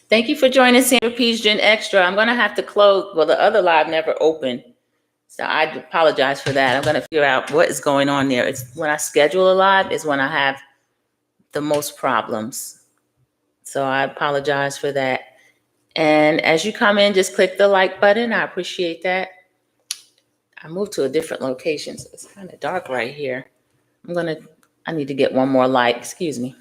Thank you for joining Sandra P's Gen Extra. I'm going to have to close. Well, the other live never opened. So I apologize for that. I'm going to figure out what is going on there. It's when I schedule a live is when I have the most problems. So I apologize for that. And as you come in, just click the like button. I appreciate that. I moved to a different location, so it's kind of dark right here. I need to get one more light. Excuse me.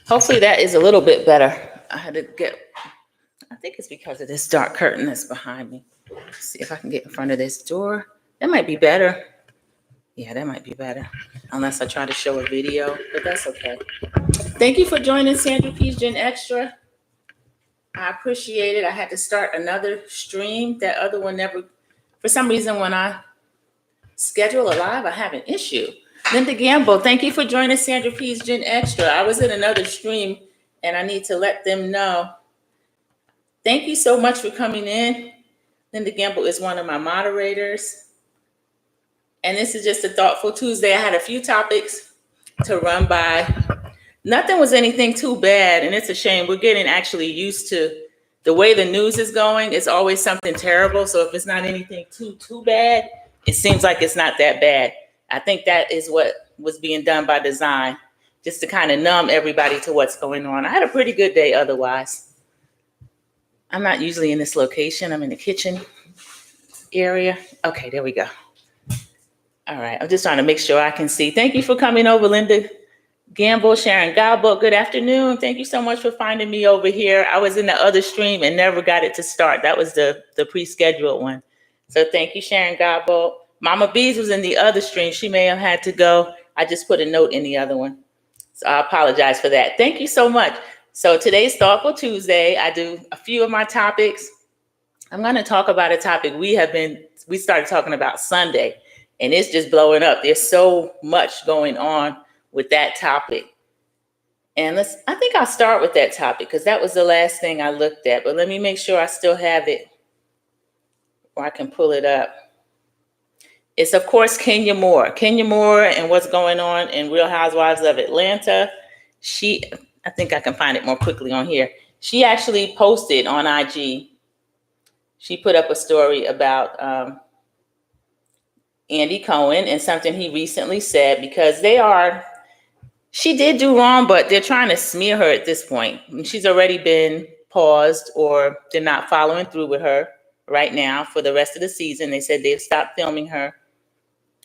Hopefully that is a little bit better. I think it's because of this dark curtain that's behind me. Let's see if I can get in front of this door. That might be better. Yeah, that might be better. Unless I try to show a video, but that's okay. Thank you for joining Sandra P's Gen Extra. I appreciate it. I had to start another stream. That other one never, for some reason, when I schedule a live, I have an issue. Linda Gamble, thank you for joining Sandra P's Gen Extra. I was in another stream and I need to let them know. Thank you so much for coming in. Linda Gamble is one of my moderators. And this is just a thoughtful Tuesday. I had a few topics to run by. Nothing was anything too bad, and it's a shame. We're getting actually used to the way the news is going. It's always something terrible. So if it's not anything too bad, it seems like it's not that bad. I think that is what was being done by design, just to kind of numb everybody to what's going on. I had a pretty good day otherwise. I'm not usually in this location. I'm in the kitchen area. Okay, there we go. All right, I'm just trying to make sure I can see. Thank you for coming over, Linda Gamble, Sharon Galbo. Good afternoon. Thank you so much for finding me over here. I was in the other stream and never got it to start. That was the pre-scheduled one. So thank you, Sharon Galbo. Mama Bees was in the other stream. She may have had to go. I just put a note in the other one. So I apologize for that. Thank you so much. So today's Thoughtful Tuesday. I do a few of my topics. I'm going to talk about a topic we started talking about Sunday, and it's just blowing up. There's so much going on with that topic. And I think I'll start with that topic because that was the last thing I looked at. But let me make sure I still have it or I can pull it up. It's, of course, Kenya Moore. Kenya Moore and what's going on in Real Housewives of Atlanta. I think I can find it more quickly on here. She actually posted on IG. She put up a story about Andy Cohen and something he recently said because she did do wrong, but they're trying to smear her at this point. She's already been paused or they're not following through with her right now for the rest of the season. They said they've stopped filming her,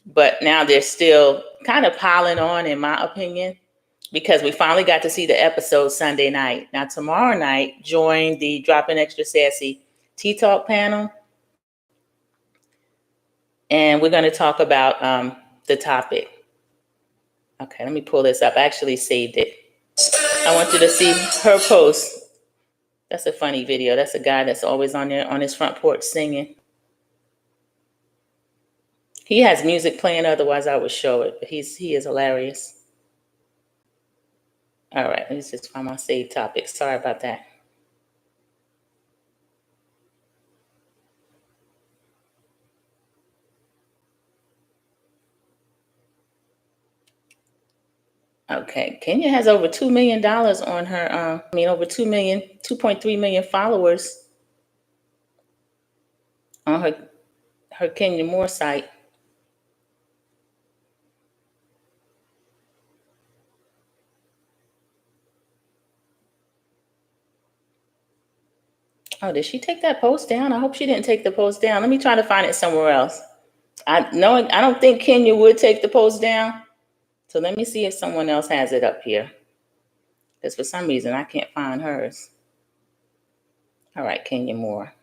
but now they're still kind of piling on, in my opinion, because we finally got to see the episode Sunday night. Now, tomorrow night, join the Dropping Extra Sassy Tea Talk panel. And we're going to talk about the topic. Okay, let me pull this up. I actually saved it. I want you to see her post. That's a funny video. That's a guy that's always on there on his front porch singing. He has music playing, otherwise I would show it, but he is hilarious. All right, let me just find my saved topic. Sorry about that. Okay, Kenya has over $2 million on her, over 2.3 million followers on her Kenya Moore site. Oh, did she take that post down? I hope she didn't take the post down. Let me try to find it somewhere else. I don't think Kenya would take the post down. So let me see if someone else has it up here. Because for some reason, I can't find hers. All right, Kenya Moore.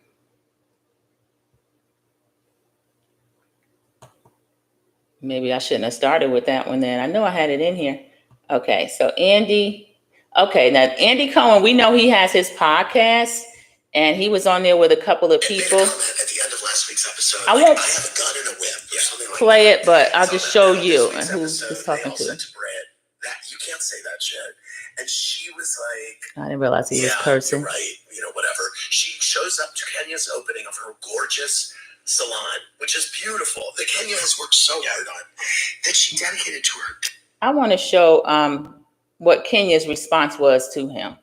Maybe I shouldn't have started with that one then. I know I had it in here. Okay, so Andy. Okay, now Andy Cohen, we know he has his podcast, and he was on there with a couple of people. At the end of last week's episode, I won't play it, but I'll just show you who he's talking to. You can't say that shit. And she was like, I didn't realize he was cursing. You're right, whatever. She shows up to Kenya's opening of her gorgeous salon, which is beautiful, that Kenya has worked so hard on, that she dedicated to her. I want to show what Kenya's response was to him,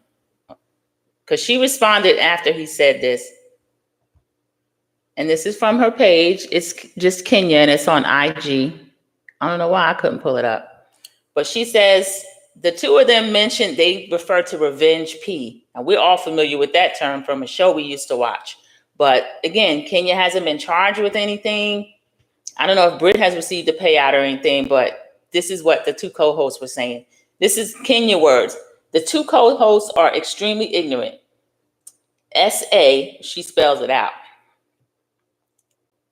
because she responded after he said this. And this is from her page. It's just Kenya, and it's on IG. I don't know why I couldn't pull it up. But she says, the two of them mentioned they refer to Revenge P. Now, we're all familiar with that term from a show we used to watch. But again, Kenya hasn't been charged with anything. I don't know if Britt has received a payout or anything, but this is what the two co-hosts were saying. This is Kenya words. The two co-hosts are extremely ignorant. S-A, she spells it out.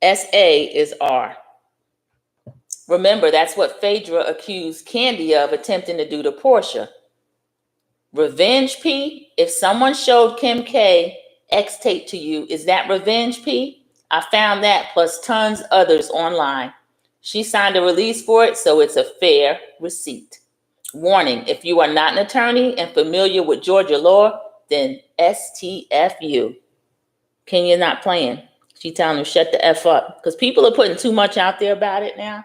S-A is R. Remember, that's what Phaedra accused Candy of attempting to do to Portia. Revenge P, if someone showed Kim K X tape to you, is that Revenge P? I found that plus tons others online. She signed a release for it, so it's a fair receipt. Warning, if you are not an attorney and familiar with Georgia law, then STFU. Kenya not playing. She telling them shut the F up, because people are putting too much out there about it now.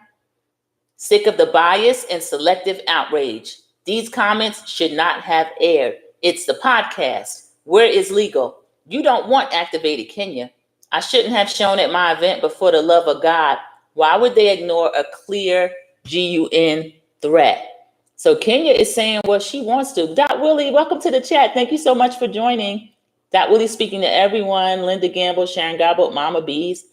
Sick of the bias and selective outrage. These comments should not have aired. It's the podcast. Where is legal? You don't want activated Kenya. I shouldn't have shown at my event, but for the love of God, why would they ignore a clear GUN threat? So Kenya is saying what she wants to. Dot Willie, welcome to the chat. Thank you so much for joining. Dot Willie speaking to everyone. Linda Gamble, Sharon Gobble, Mama Bees.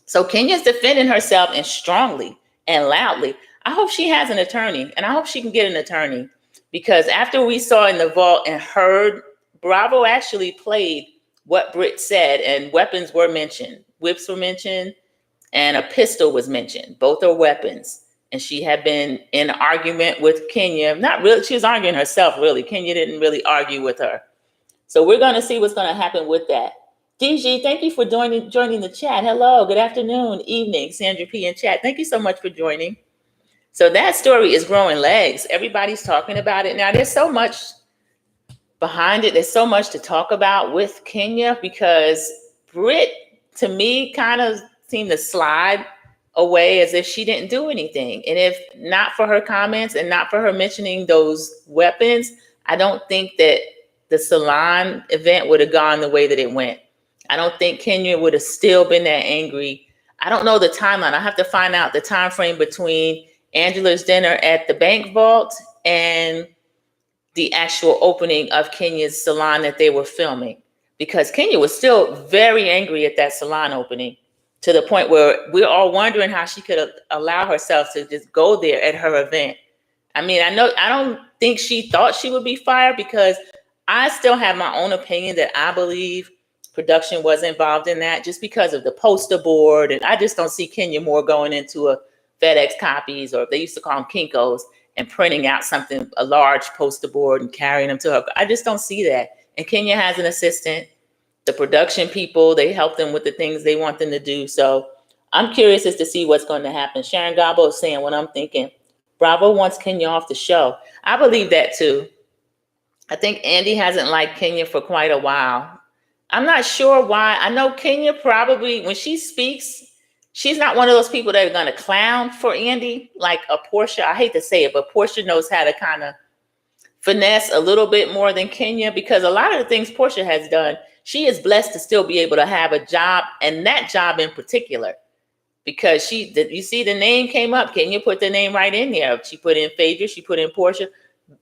So Kenya's defending herself, and strongly and loudly. I hope she has an attorney, and I hope she can get an attorney, because after we saw in the vault and heard, Bravo actually played what Britt said, and weapons were mentioned. Whips were mentioned, and a pistol was mentioned. Both are weapons. And she had been in an argument with Kenya. Not really, she was arguing herself, really. Kenya didn't really argue with her. So we're going to see what's going to happen with that. DG, thank you for joining the chat. Hello, good afternoon, evening, Sandra P in chat. Thank you so much for joining. So that story is growing legs. Everybody's talking about it now. There's so much behind it. There's so much to talk about with Kenya, because Britt, to me, kind of seemed to slide away as if she didn't do anything. And if not for her comments and not for her mentioning those weapons, I don't think that the salon event would have gone the way that it went. I don't think Kenya would have still been that angry. I don't know the timeline. I have to find out the time frame between Angela's dinner at the bank vault and the actual opening of Kenya's salon that they were filming, because Kenya was still very angry at that salon opening, to the point where we're all wondering how she could allow herself to just go there at her event. I mean, I don't think she thought she would be fired, because I still have my own opinion that I believe production was involved in that, just because of the poster board. And I just don't see Kenya Moore going into a FedEx copies, or they used to call them Kinko's, and printing out something, a large poster board, and carrying them to her. I just don't see that. And Kenya has an assistant. The production people, they help them with the things they want them to do. So I'm curious as to see what's going to happen. Sharon Gobble is saying what I'm thinking. Bravo wants Kenya off the show. I believe that too. I think Andy hasn't liked Kenya for quite a while. I'm not sure why. I know Kenya probably, when she speaks, she's not one of those people that are going to clown for Andy like a Portia. I hate to say it, but Portia knows how to kind of finesse a little bit more than Kenya, because a lot of the things Portia has done, she is blessed to still be able to have a job, and that job in particular, because you see the name came up. Kenya put the name right in there. She put in Phaedra, she put in Portia.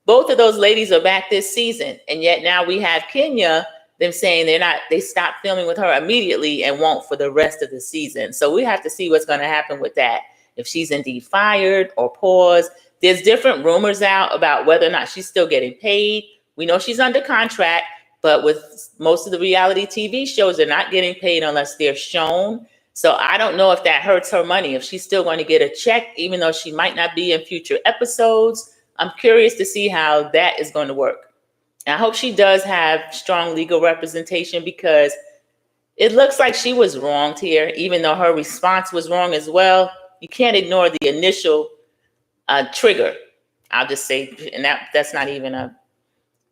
Both of those ladies are back this season, and yet now we have Kenya, them saying they stopped filming with her immediately and won't for the rest of the season. So we have to see what's going to happen with that. If she's indeed fired or paused. There's different rumors out about whether or not she's still getting paid. We know she's under contract, but with most of the reality TV shows, they're not getting paid unless they're shown. So I don't know if that hurts her money, if she's still going to get a check, even though she might not be in future episodes. I'm curious to see how that is going to work. And I hope she does have strong legal representation, because it looks like she was wronged here, even though her response was wrong as well. You can't ignore the initial trigger. I'll just say, and that's not even a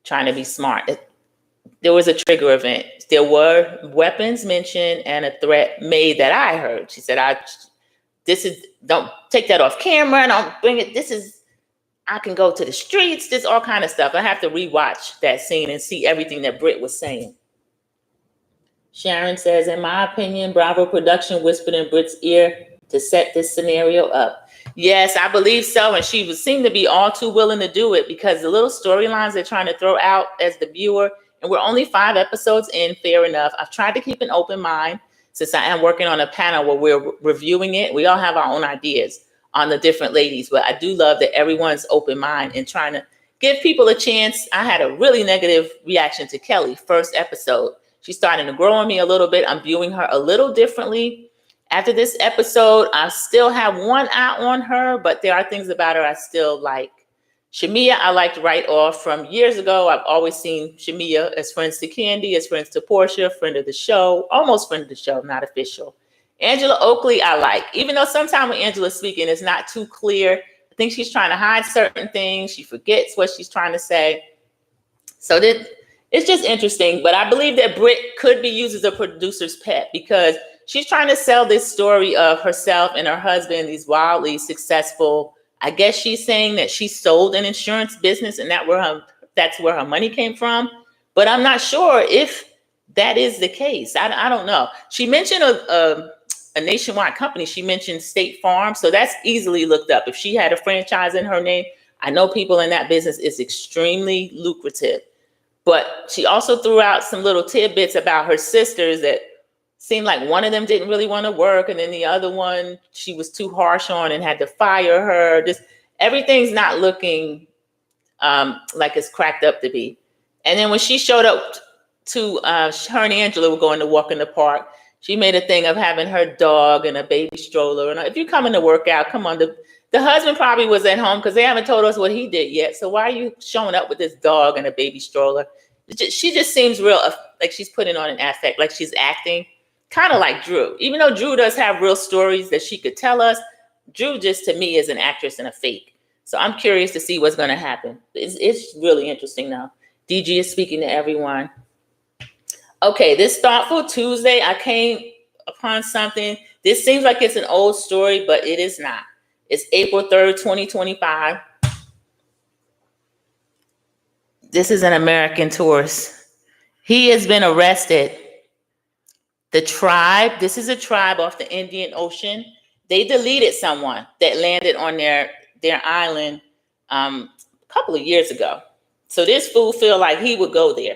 trying to be smart. There was a trigger event. There were weapons mentioned and a threat made that I heard. She said, don't take that off camera. Don't bring it. I can go to the streets. There's all kind of stuff. I have to rewatch that scene and see everything that Britt was saying. Sharon says, in my opinion, Bravo production whispered in Britt's ear to set this scenario up. Yes, I believe so. And she seemed to be all too willing to do it because the little storylines they're trying to throw out as the viewer, and we're only 5 episodes in, fair enough. I've tried to keep an open mind since I am working on a panel where we're reviewing it. We all have our own ideas on the different ladies, but I do love that everyone's open mind and trying to give people a chance. I had a really negative reaction to Kelly first episode. She's starting to grow on me a little bit. I'm viewing her a little differently. After this episode, I still have one eye on her, but there are things about her I still like. Shamia, I liked right off from years ago. I've always seen Shamia as friends to Candy, as friends to Portia, friend of the show, almost friend of the show, not official. Angela Oakley, I like, even though sometimes when Angela's speaking, it's not too clear. I think she's trying to hide certain things. She forgets what she's trying to say. So it's just interesting, but I believe that Britt could be used as a producer's pet because she's trying to sell this story of herself and her husband, these wildly successful. I guess she's saying that she sold an insurance business and that's where her money came from. But I'm not sure if that is the case. I don't know. She mentioned a nationwide company. She mentioned State Farm. So that's easily looked up. If she had a franchise in her name, I know people in that business is extremely lucrative. But she also threw out some little tidbits about her sisters that seemed like one of them didn't really want to work. And then the other one, she was too harsh on and had to fire her. Just everything's not looking like it's cracked up to be. And then when she showed up to her and Angela were going to walk in the park, she made a thing of having her dog and a baby stroller. And if you're coming to work out, come on. The husband probably was at home because they haven't told us what he did yet. So why are you showing up with this dog and a baby stroller? She just seems real, like she's putting on an affect, like she's acting. Kind of like Drew. Even though Drew does have real stories that she could tell us, Drew just to me is an actress and a fake. So I'm curious to see what's going to happen. It's really interesting now. DG is speaking to everyone. Okay, this Thoughtful Tuesday, I came upon something. This seems like it's an old story, but it is not. It's April 3rd, 2025. This is an American tourist. He has been arrested. The tribe, this is a tribe off the Indian Ocean. They deleted someone that landed on their island a couple of years ago. So this fool feel like he would go there.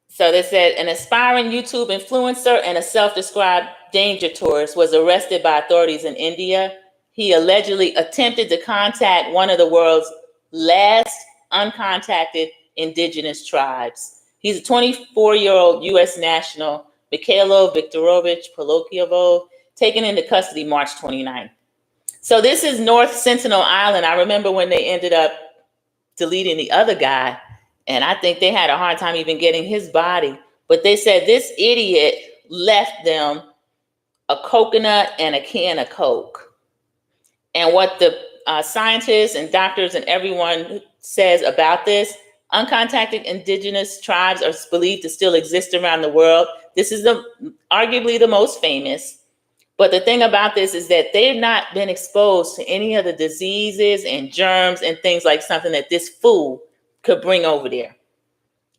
So they said an aspiring YouTube influencer and a self-described danger tourist was arrested by authorities in India. He allegedly attempted to contact one of the world's last uncontacted indigenous tribes. He's a 24-year-old U.S. national, Mikhailo Viktorovich Polokyevo, taken into custody March 29th. So this is North Sentinel Island. I remember when they ended up deleting the other guy, and I think they had a hard time even getting his body. But they said this idiot left them a coconut and a can of Coke. And what the scientists and doctors and everyone says about this, uncontacted indigenous tribes are believed to still exist around the world. This is arguably the most famous. But the thing about this is that they've not been exposed to any of the diseases and germs and things like something that this fool could bring over there.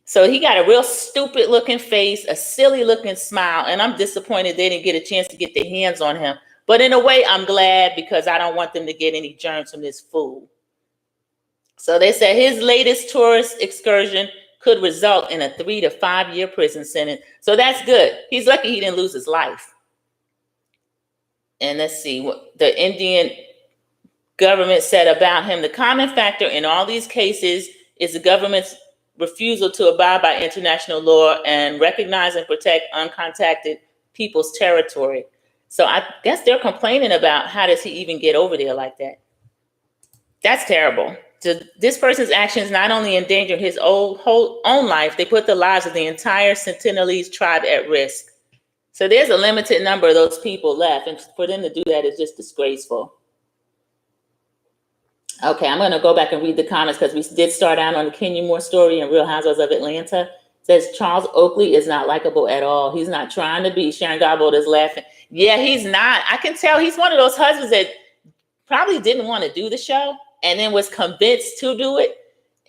So he got a real stupid looking face, a silly looking smile, and I'm disappointed they didn't get a chance to get their hands on him. But in a way, I'm glad because I don't want them to get any germs from this fool. So they said his latest tourist excursion could result in a 3 to 5 year prison sentence. So that's good. He's lucky he didn't lose his life. And let's see what the Indian government said about him. The common factor in all these cases is the government's refusal to abide by international law and recognize and protect uncontacted people's territory. So I guess they're complaining about how does he even get over there like that? That's terrible. This person's actions not only endanger his whole own life, they put the lives of the entire Sentinelese tribe at risk. So there's a limited number of those people left, and for them to do that is just disgraceful. Okay, I'm gonna go back and read the comments because we did start out on the Kenya Moore story and Real Housewives of Atlanta. It says Charles Oakley is not likable at all. He's not trying to be. Sharon Garbold is laughing. Yeah, he's not. I can tell he's one of those husbands that probably didn't want to do the show and then was convinced to do it.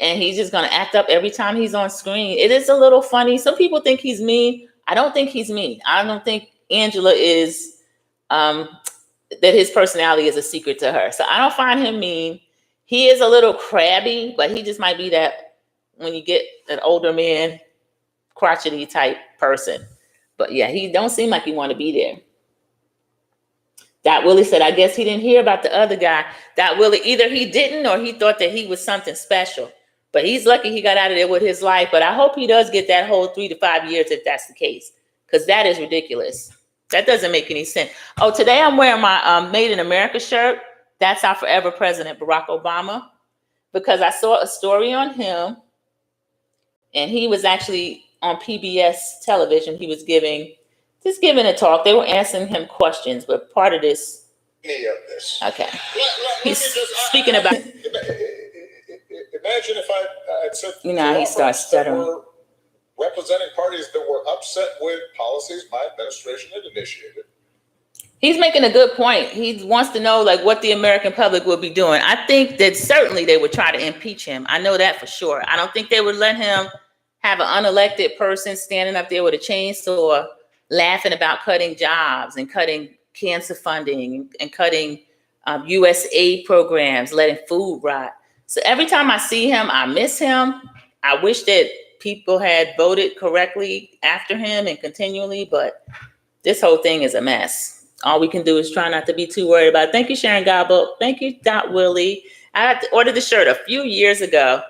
And he's just gonna act up every time he's on screen. It is a little funny. Some people think he's mean. I don't think he's mean. I don't think Angela is that his personality is a secret to her. So I don't find him mean. He is a little crabby, but he just might be that when you get an older man, crotchety type person. But yeah, he don't seem like he want to be there. That Willie said, I guess he didn't hear about the other guy. That Willie, either he didn't or he thought that he was something special. But he's lucky he got out of there with his life. But I hope he does get that whole 3 to 5 years if that's the case. Because that is ridiculous. That doesn't make any sense. Oh, today I'm wearing my Made in America shirt. That's our forever president, Barack Obama. Because I saw a story on him. And he was actually on PBS television. He was giving a talk. They were asking him questions. But part of this. Okay. He's speaking about. Imagine if I said, he starts stuttering. Representing parties that were upset with policies my administration had initiated. He's making a good point. He wants to know like what the American public will be doing. I think that certainly they would try to impeach him. I know that for sure. I don't think they would let him have an unelected person standing up there with a chainsaw laughing about cutting jobs and cutting cancer funding and cutting U.S. aid programs, letting food rot. So every time I see him, I miss him. I wish that people had voted correctly after him and continually, but this whole thing is a mess. All we can do is try not to be too worried about it. Thank you, Sharon Garbold. Thank you, Dot Willie. I ordered the shirt a few years ago,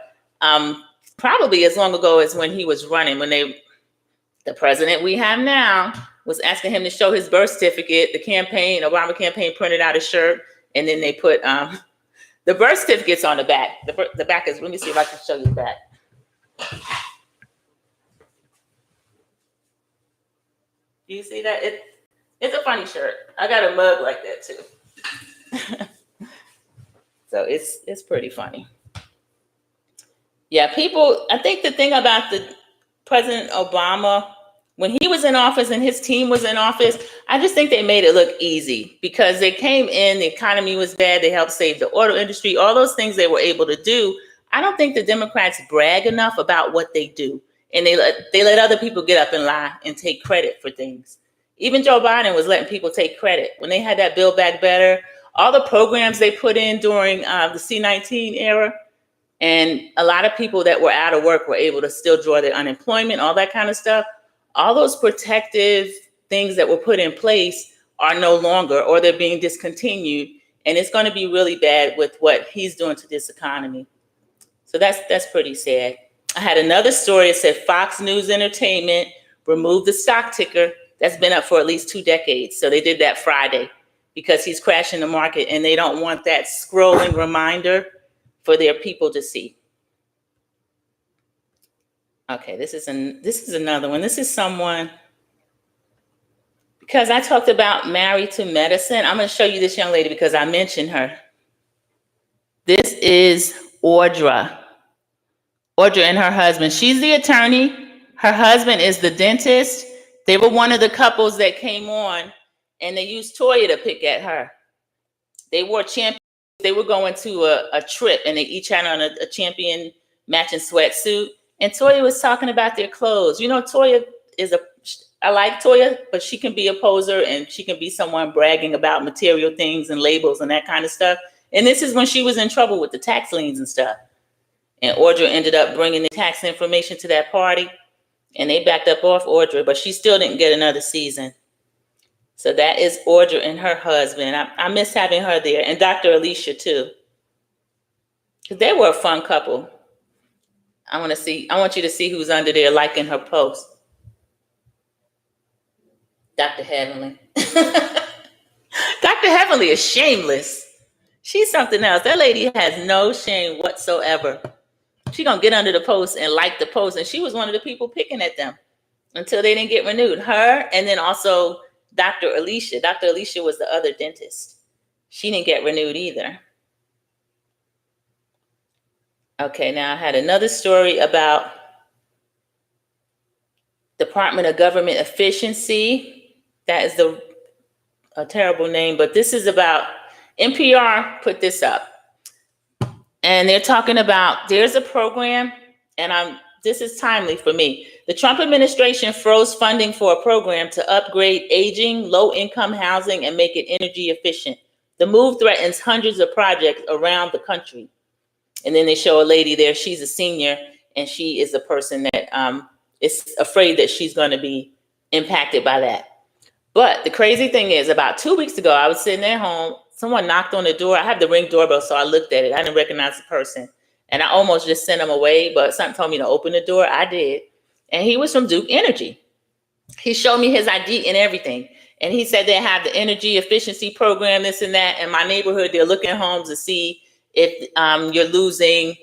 probably as long ago as when he was running, when the president we have now was asking him to show his birth certificate. The Obama campaign printed out a shirt, and then they put the birth certificates on the back. The back is, let me see if I can show you the back. Do you see that? It's a funny shirt. I got a mug like that too. So it's pretty funny. Yeah, I think the thing about the President Obama, when he was in office and his team was in office, I just think they made it look easy because they came in, the economy was bad, they helped save the auto industry, all those things they were able to do. I don't think the Democrats brag enough about what they do. And they let other people get up and lie and take credit for things. Even Joe Biden was letting people take credit. When they had that Build Back Better, all the programs they put in during the C-19 era, and a lot of people that were out of work were able to still draw their unemployment, all that kind of stuff. All those protective things that were put in place are no longer, or they're being discontinued. And it's going to be really bad with what he's doing to this economy. So that's pretty sad. I had another story that said Fox News Entertainment removed the stock ticker that's been up for at least 2 decades. So they did that Friday because he's crashing the market and they don't want that scrolling reminder for their people to see. Okay, this is another one. This is someone, because I talked about Married to Medicine. I'm going to show you this young lady because I mentioned her. This is Audra and her husband. She's the attorney. Her husband is the dentist. They were one of the couples that came on, and they used Toya to pick at her. They wore champion. They were going to a trip, and they each had on a champion matching sweatsuit. And Toya was talking about their clothes. You know, Toya I like Toya, but she can be a poser, and she can be someone bragging about material things and labels and that kind of stuff. And this is when she was in trouble with the tax liens and stuff. And Audra ended up bringing the tax information to that party, and they backed up off Audra, but she still didn't get another season. So that is Audra and her husband. I miss having her there, and Dr. Alicia too. Because they were a fun couple. I want you to see who's under there liking her post. Dr. Heavenly. Dr. Heavenly is shameless. She's something else. That lady has no shame whatsoever. She's going to get under the post and like the post. And she was one of the people picking at them until they didn't get renewed. Her, and then also Dr. Alicia. Dr. Alicia was the other dentist. She didn't get renewed either. Okay, now I had another story about Department of Government Efficiency. That is a terrible name, but this is about NPR put this up. And they're talking about there's a program, and this is timely for me. The Trump administration froze funding for a program to upgrade aging, low-income housing and make it energy efficient. The move threatens hundreds of projects around the country. And then they show a lady there. She's a senior, and she is a person that is afraid that she's going to be impacted by that. But the crazy thing is, about 2 weeks ago, I was sitting at home. Someone knocked on the door. I have the Ring doorbell, so I looked at it. I didn't recognize the person. And I almost just sent him away, but something told me to open the door. I did. And he was from Duke Energy. He showed me his ID and everything. And he said they have the energy efficiency program, this and that. In my neighborhood, they're looking at homes to see if you're losing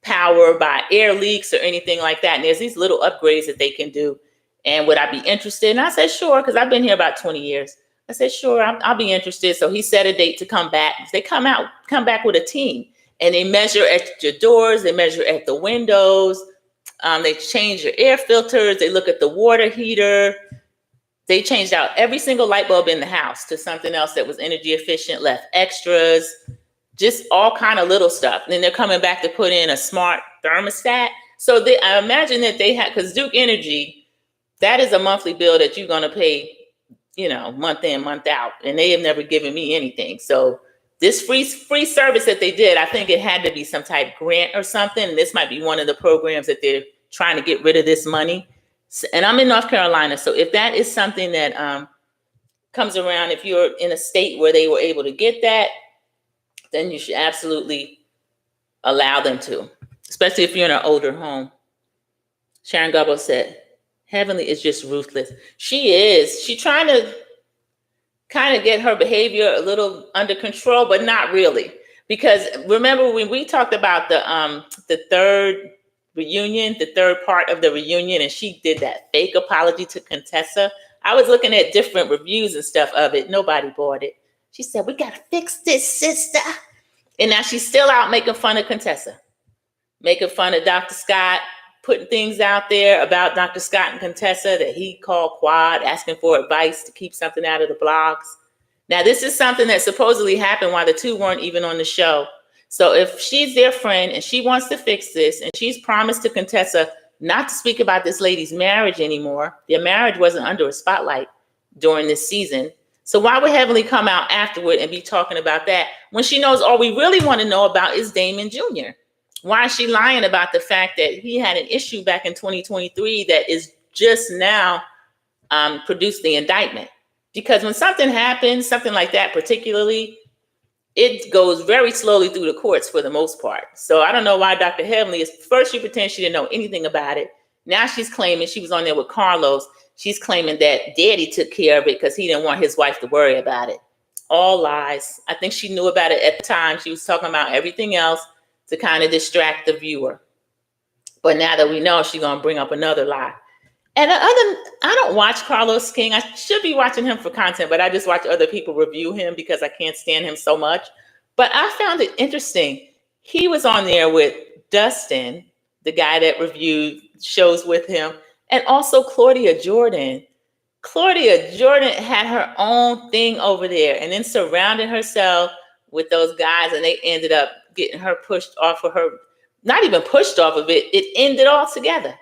power by air leaks or anything like that. And there's these little upgrades that they can do. And would I be interested? And I said, sure, because I've been here about 20 years. I said, sure, I'll be interested. So he set a date to come back. They come back with a team, and they measure at your doors. They measure at the windows. They change your air filters. They look at the water heater. They changed out every single light bulb in the house to something else that was energy efficient, left extras, just all kind of little stuff. And then they're coming back to put in a smart thermostat. So I imagine that they had, because Duke Energy, that is a monthly bill that you're going to pay, month in, month out. And they have never given me anything. So this free service that they did, I think it had to be some type of grant or something. And this might be one of the programs that they're trying to get rid of this money. And I'm in North Carolina. So if that is something that comes around, if you're in a state where they were able to get that, then you should absolutely allow them to, especially if you're in an older home. Sharon Gobbo said, Heavenly is just ruthless. She is. She's trying to kind of get her behavior a little under control, but not really. Because remember when we talked about the third reunion, the third part of the reunion, and she did that fake apology to Contessa. I was looking at different reviews and stuff of it. Nobody bought it. She said, we got to fix this, sister. And now she's still out making fun of Contessa, making fun of Dr. Scott, putting things out there about Dr. Scott and Contessa that he called quad, asking for advice to keep something out of the blogs. Now, this is something that supposedly happened while the two weren't even on the show. So if she's their friend and she wants to fix this, and she's promised to Contessa not to speak about this lady's marriage anymore, their marriage wasn't under a spotlight during this season. So why would Heavenly come out afterward and be talking about that when she knows all we really want to know about is Damon Jr.? Why is she lying about the fact that he had an issue back in 2023 that is just now produced the indictment? Because when something happens, something like that particularly, it goes very slowly through the courts for the most part. So I don't know why Dr. Heavenly is, first she pretends she didn't know anything about it. Now she's claiming she was on there with Carlos. She's claiming that Daddy took care of it because he didn't want his wife to worry about it. All lies. I think she knew about it at the time. She was talking about everything else to kind of distract the viewer. But now that we know, she's going to bring up another lie. And I don't watch Carlos King. I should be watching him for content, but I just watch other people review him because I can't stand him so much. But I found it interesting. He was on there with Dustin, the guy that reviewed shows with him, and also Claudia Jordan. Claudia Jordan had her own thing over there and then surrounded herself with those guys, and they ended up getting her pushed off of her, not even pushed off of it. It ended altogether.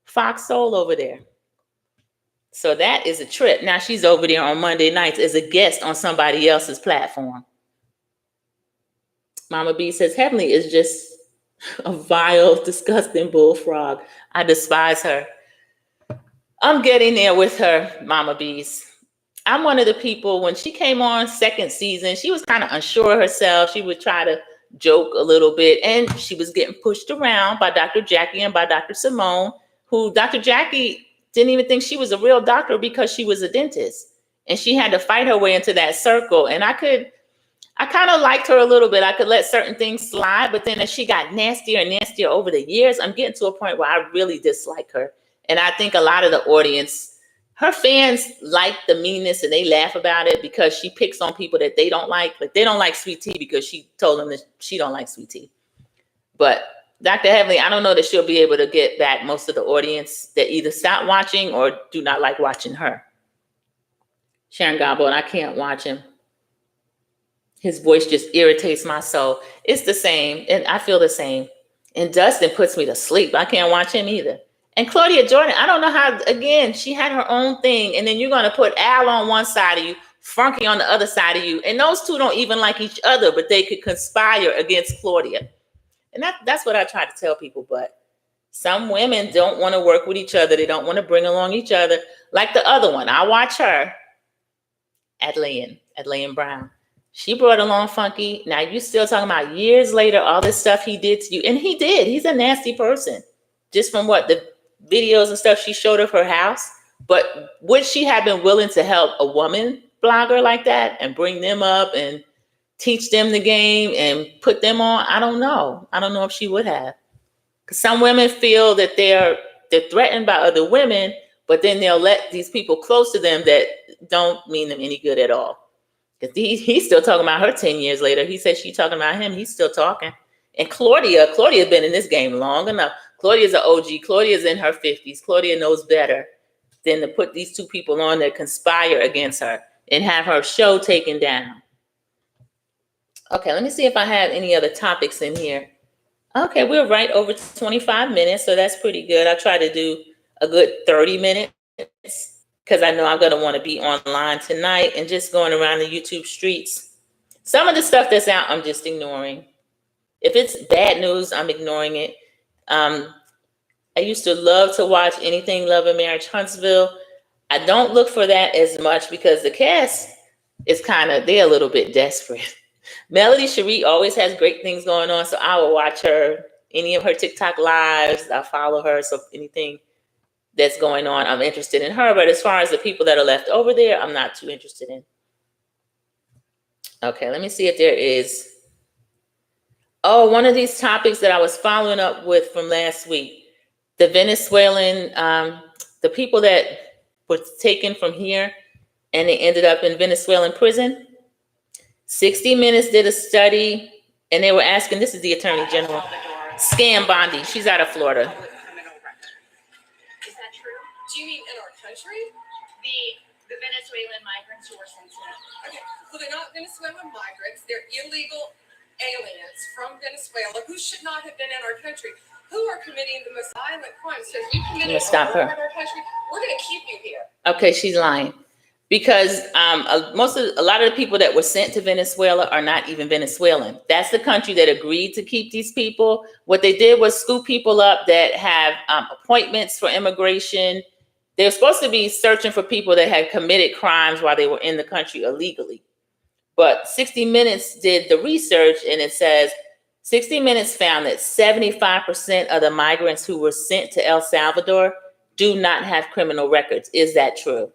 Fox Soul over there. So that is a trip. Now she's over there on Monday nights as a guest on somebody else's platform. Mama B says, Heavenly is just a vile, disgusting bullfrog. I despise her. I'm getting there with her, Mama B's. I'm one of the people, when she came on second season, she was kind of unsure of herself. She would try to joke a little bit, and she was getting pushed around by Dr. Jackie and by Dr. Simone, who Dr. Jackie didn't even think she was a real doctor because she was a dentist. And she had to fight her way into that circle. And I kind of liked her a little bit. I could let certain things slide. But then as she got nastier and nastier over the years, I'm getting to a point where I really dislike her. And I think a lot of the audience, her fans like the meanness and they laugh about it because she picks on people that they don't like. Like they don't like Sweet Tea because she told them that she don't like Sweet Tea. But Dr. Heavenly, I don't know that she'll be able to get back most of the audience that either stop watching or do not like watching her. Sharon Gobble, I can't watch him. His voice just irritates my soul. It's the same, and I feel the same. And Dustin puts me to sleep. I can't watch him either. And Claudia Jordan, I don't know how, again, she had her own thing, and then you're going to put Al on one side of you, Frankie on the other side of you, and those two don't even like each other, but they could conspire against Claudia. And that's what I try to tell people, but some women don't want to work with each other. They don't want to bring along each other. Like the other one, I watch her, Adelaine Brown. She brought along Funky. Now you still talking about years later, all this stuff he did to you. And he did. He's a nasty person. Just from what the videos and stuff she showed of her house. But would she have been willing to help a woman blogger like that and bring them up and teach them the game and put them on? I don't know. I don't know if she would have. Because some women feel that they're threatened by other women, but then they'll let these people close to them that don't mean them any good at all. Because he's still talking about her 10 years later. He said she's talking about him. He's still talking. And Claudia's been in this game long enough. Claudia's an OG. Claudia's in her 50s. Claudia knows better than to put these two people on that conspire against her and have her show taken down. Okay, let me see if I have any other topics in here. Okay, we're right over 25 minutes, so that's pretty good. I try to do a good 30 minutes because I know I'm going to want to be online tonight and just going around the YouTube streets. Some of the stuff that's out, I'm just ignoring. If it's bad news, I'm ignoring it. I used to love to watch anything Love and Marriage Huntsville. I don't look for that as much because the cast is they're a little bit desperate. Melody Cherie always has great things going on, so I will watch her, any of her TikTok lives. I follow her, so anything that's going on, I'm interested in her. But as far as the people that are left over there, I'm not too interested in. Okay, let me see if there is. Oh, one of these topics that I was following up with from last week, the Venezuelan, the people that were taken from here and they ended up in Venezuelan prison. 60 Minutes did a study and they were asking, this is the Attorney General, Scam Bondi. She's out of Florida. Is that true? Do you mean in our country? The Venezuelan migrants who were sent to. Okay, so they're not Venezuelan migrants. They're illegal aliens from Venezuela who should not have been in our country, who are committing the most violent crimes. So if you committed a crime in our country, we're going to keep you here. Okay, she's lying. Because a lot of the people that were sent to Venezuela are not even Venezuelan. That's the country that agreed to keep these people. What they did was scoop people up that have appointments for immigration. They're supposed to be searching for people that had committed crimes while they were in the country illegally. But 60 Minutes did the research, and it says 60 Minutes found that 75% of the migrants who were sent to El Salvador do not have criminal records. Is that true?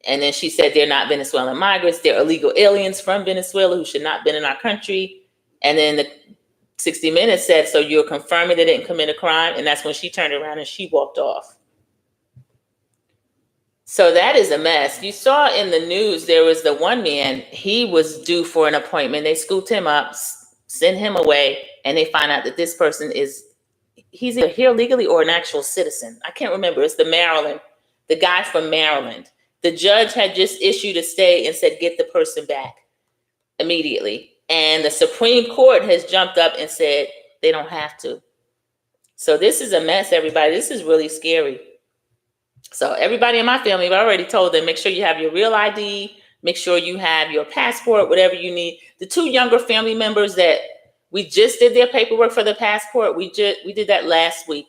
And then she said they're not Venezuelan migrants. They're illegal aliens from Venezuela who should not have been in our country. And then the 60 Minutes said, so you're confirming they didn't commit a crime? And that's when she turned around and she walked off. So that is a mess. You saw in the news, there was the one man, he was due for an appointment. They scooped him up, sent him away, and they find out that this person he's either here legally or an actual citizen. I can't remember. It's the guy from Maryland. The judge had just issued a stay and said, get the person back immediately. And the Supreme Court has jumped up and said they don't have to. So this is a mess, everybody. This is really scary. So everybody in my family, I've already told them, make sure you have your real ID, make sure you have your passport, whatever you need. The two younger family members that we just did their paperwork for the passport, we did that last week.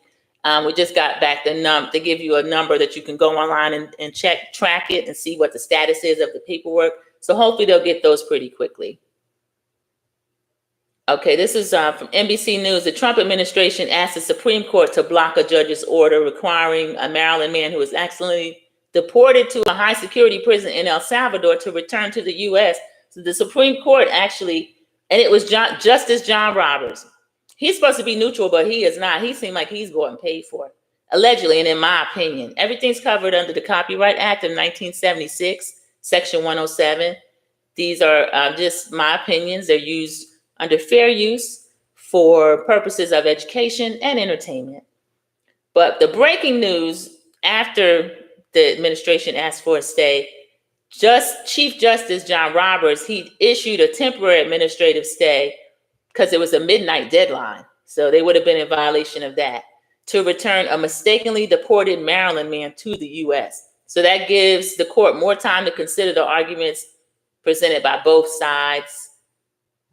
We just got back they give you a number that you can go online and track it and see what the status is of the paperwork. So hopefully they'll get those pretty quickly. Okay, this is from NBC News. The Trump administration asked the Supreme Court to block a judge's order requiring a Maryland man who was accidentally deported to a high security prison in El Salvador to return to the U.S. So the Supreme Court actually, and it was Justice John Roberts. He's supposed to be neutral, but he is not. He seemed like he's going paid for it, allegedly, and in my opinion. Everything's covered under the Copyright Act of 1976, Section 107. These are just my opinions. They're used under fair use for purposes of education and entertainment. But the breaking news after the administration asked for a stay, Chief Justice John Roberts, he issued a temporary administrative stay because it was a midnight deadline. So they would have been in violation of that, to return a mistakenly deported Maryland man to the U.S. So that gives the court more time to consider the arguments presented by both sides.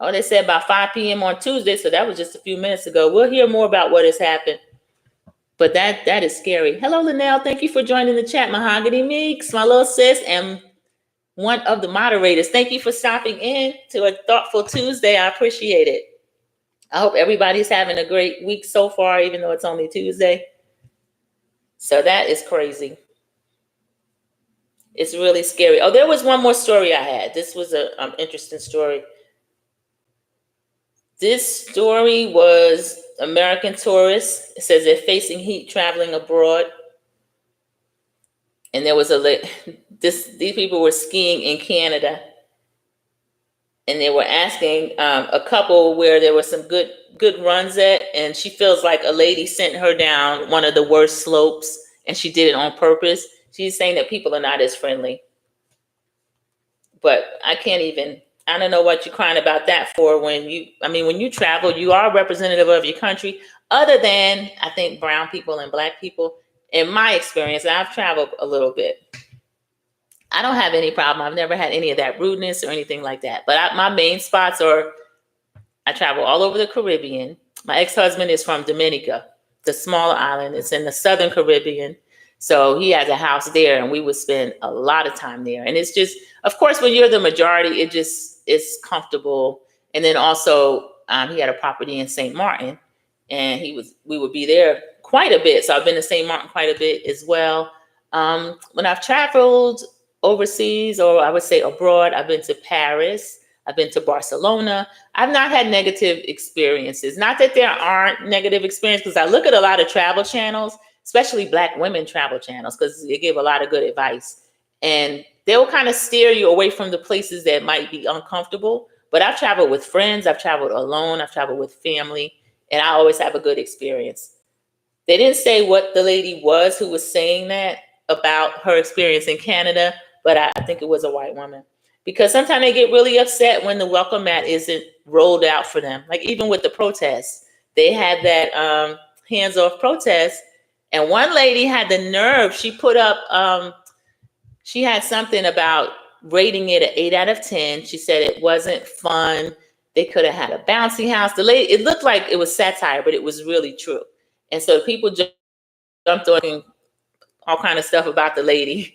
Oh, they said by 5 p.m. on Tuesday, so that was just a few minutes ago. We'll hear more about what has happened. But that is scary. Hello, Linnell. Thank you for joining the chat. Mahogany Meeks, my little sis, and one of the moderators. Thank you for stopping in to a thoughtful Tuesday. I appreciate it. I hope everybody's having a great week so far, even though it's only Tuesday. So that is crazy. It's really scary. Oh, there was one more story I had. This was an interesting story. This story was American tourists. It says they're facing heat traveling abroad. And there was these people were skiing in Canada. And they were asking a couple where there were some good runs at. And she feels like a lady sent her down one of the worst slopes and she did it on purpose. She's saying that people are not as friendly. But I don't know what you're crying about that for when you travel, you are representative of your country, other than, I think, brown people and black people. In my experience, I've traveled a little bit. I don't have any problem. I've never had any of that rudeness or anything like that. But my main spots are, I travel all over the Caribbean. My ex-husband is from Dominica, the smaller island. It's in the Southern Caribbean. So he has a house there and we would spend a lot of time there. And it's just, of course, when you're the majority, it just is comfortable. And then also he had a property in St. Martin and we would be there quite a bit. So I've been to St. Martin quite a bit as well. When I've traveled overseas, or I would say abroad, I've been to Paris, I've been to Barcelona. I've not had negative experiences. Not that there aren't negative experiences, because I look at a lot of travel channels, especially Black women travel channels, because they give a lot of good advice. And they'll kind of steer you away from the places that might be uncomfortable. But I've traveled with friends, I've traveled alone, I've traveled with family, and I always have a good experience. They didn't say what the lady was who was saying that about her experience in Canada, but I think it was a white woman. Because sometimes they get really upset when the welcome mat isn't rolled out for them. Like even with the protests, they had that hands-off protest. And one lady had the nerve, she put up, she had something about rating it an 8 out of 10. She said it wasn't fun. They could have had a bouncy house. The lady, it looked like it was satire, but it was really true. And so people jumped on all kind of stuff about the lady.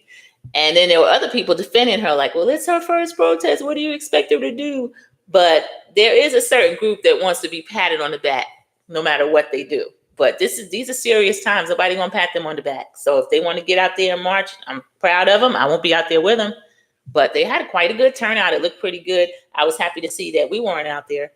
And then there were other people defending her, like, well, it's her first protest. What do you expect her to do? But there is a certain group that wants to be patted on the back, no matter what they do. But these are serious times. Nobody gonna pat them on the back. So if they want to get out there and march, I'm proud of them. I won't be out there with them. But they had quite a good turnout. It looked pretty good. I was happy to see that we weren't out there.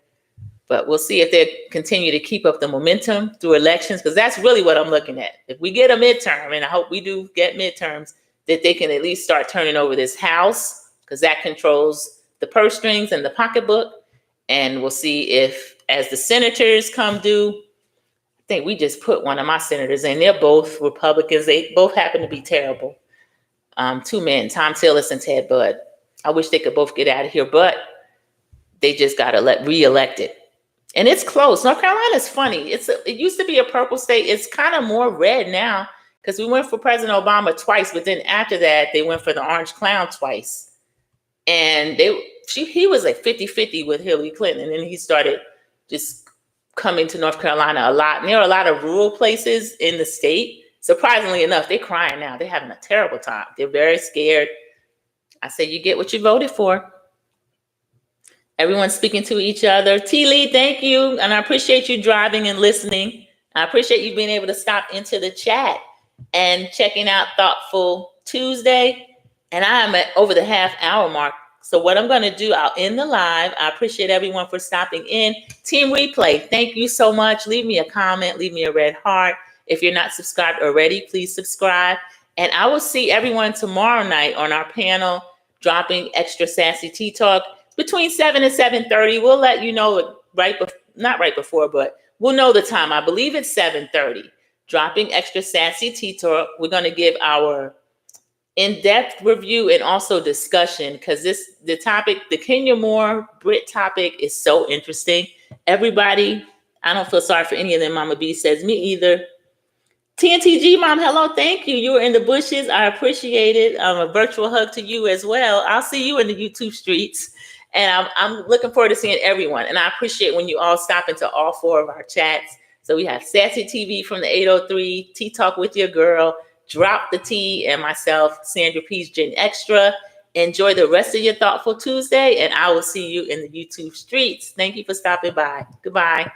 But we'll see if they continue to keep up the momentum through elections, because that's really what I'm looking at. If we get a midterm, and I hope we do get midterms, that they can at least start turning over this House, because that controls the purse strings and the pocketbook. And we'll see if, as the senators come due, I think we just put one of my senators in. They're both Republicans. They both happen to be terrible. Two men, Tom Tillis and Ted Budd. I wish they could both get out of here, but they just got reelected. And it's close. North Carolina's funny. It used to be a purple state. It's kind of more red now, because we went for President Obama twice, but then after that, they went for the orange clown twice. And he was like 50-50 with Hillary Clinton. And then he started just coming to North Carolina a lot. And there are a lot of rural places in the state. Surprisingly enough, they're crying now. They're having a terrible time. They're very scared. I say, you get what you voted for. Everyone's speaking to each other. T. Lee, thank you. And I appreciate you driving and listening. I appreciate you being able to stop into the chat and checking out Thoughtful Tuesday. And I am at over the half-hour mark. So what I'm going to do, I'll end the live. I appreciate everyone for stopping in. Team Replay, thank you so much. Leave me a comment. Leave me a red heart. If you're not subscribed already, please subscribe. And I will see everyone tomorrow night on our panel, Dropping Extra Sassy Tea Talk, between 7 and 7:30. We'll let you know right not right before, but we'll know the time. I believe it's 7:30. Dropping Extra Sassy Tea Talk. We're going to give our in-depth review and also discussion, because the topic, the Kenya Moore Brit topic, is so interesting. Everybody, I don't feel sorry for any of them. Mama B says, me either. TNTG Mom, hello, thank you. You were in the bushes. I appreciate it. A virtual hug to you as well. I'll see you in the YouTube streets. And I'm looking forward to seeing everyone. And I appreciate when you all stop into all 4 of our chats. So we have Sassy TV from the 803, Tea Talk with your girl, Drop the Tea, and myself, Sandra P's Gen Xtra. Enjoy the rest of your Thoughtful Tuesday, and I will see you in the YouTube streets. Thank you for stopping by. Goodbye.